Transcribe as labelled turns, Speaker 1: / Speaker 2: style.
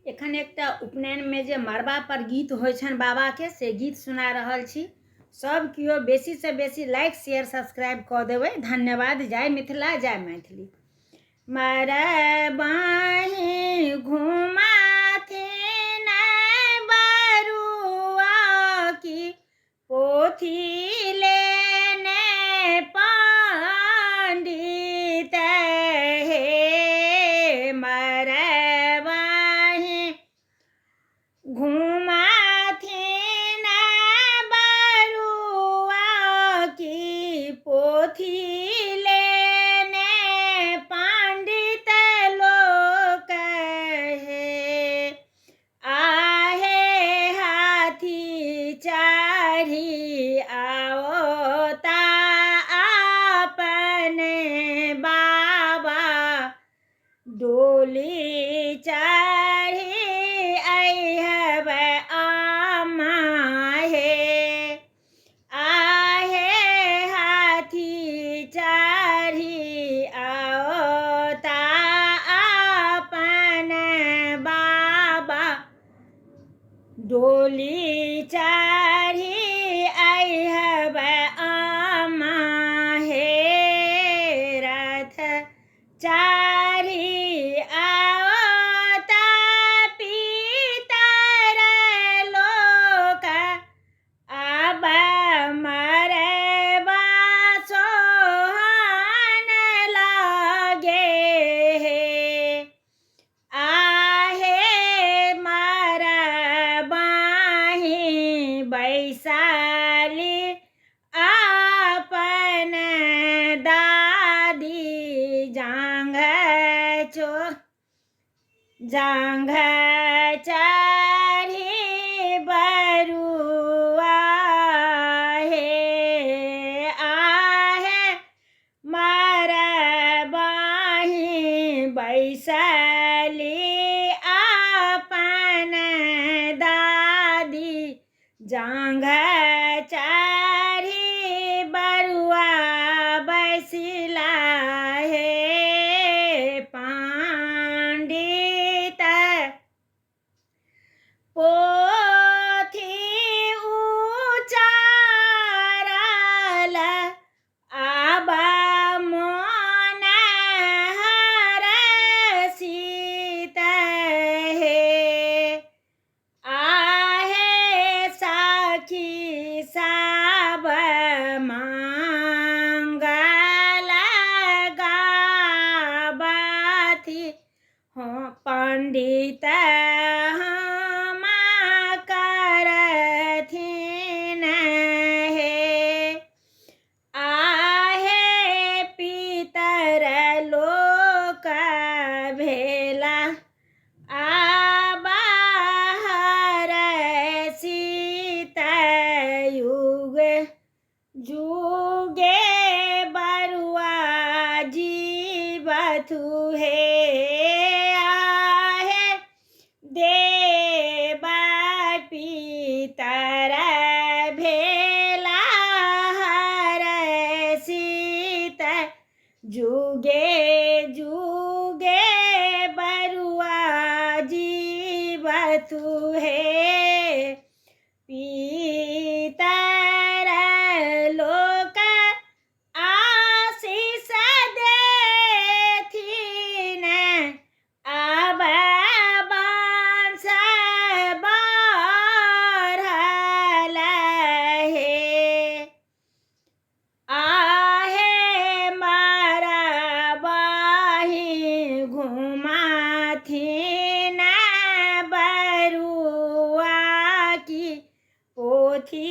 Speaker 1: एखन एकटा उपनयन में जे मरबा पर गीत होइ छनि बाबा के से गीत सुना रहल छी। सब कियो बेसी से बेसी लाइक शेयर सब्सक्राइब कऽ देबै। धन्यवाद। जय मिथिला जय मैथिली। मरबाही घुमाथिन बरुआ की पोथी लेने पंडित हे मरबाही घुमाथिन बरुआ की पोथी लेने पंडित लोक हे आहे हाथी चढ़ी आवता अपने बाबा डोली चढ़ी अइहब आमा हे आहे हाथी चढ़ी आवता अपन बाबा डोली चढ़ी अइहब आमा हे रथ चढ़ी आवता पितर लोक अब मरबा सोहन लागे हे आहे मरबाही बैसाली अपन दादी जांघ चढ़ी बरुआ हे आहे मरबाही बैसाली अपन दादी जांघ चढ़ी बरुआ बैसिला हे पंडित पोथी उचारल आब मोन हरषित हे आहे सखी सब मंगल गाबथि हो पंडित हम करथिन हे आहे पितर लोक भेला आब हरषित युग जुगे बरुआ जीवथु हे आहे देव पितर भेला हरषित जुगे जुगे बरुआ जीवथु हे पितर लोक आशीष देथिन आब वंश बढ़ल हे आहे मरबाही घुमाथिन बरुआ की पोथी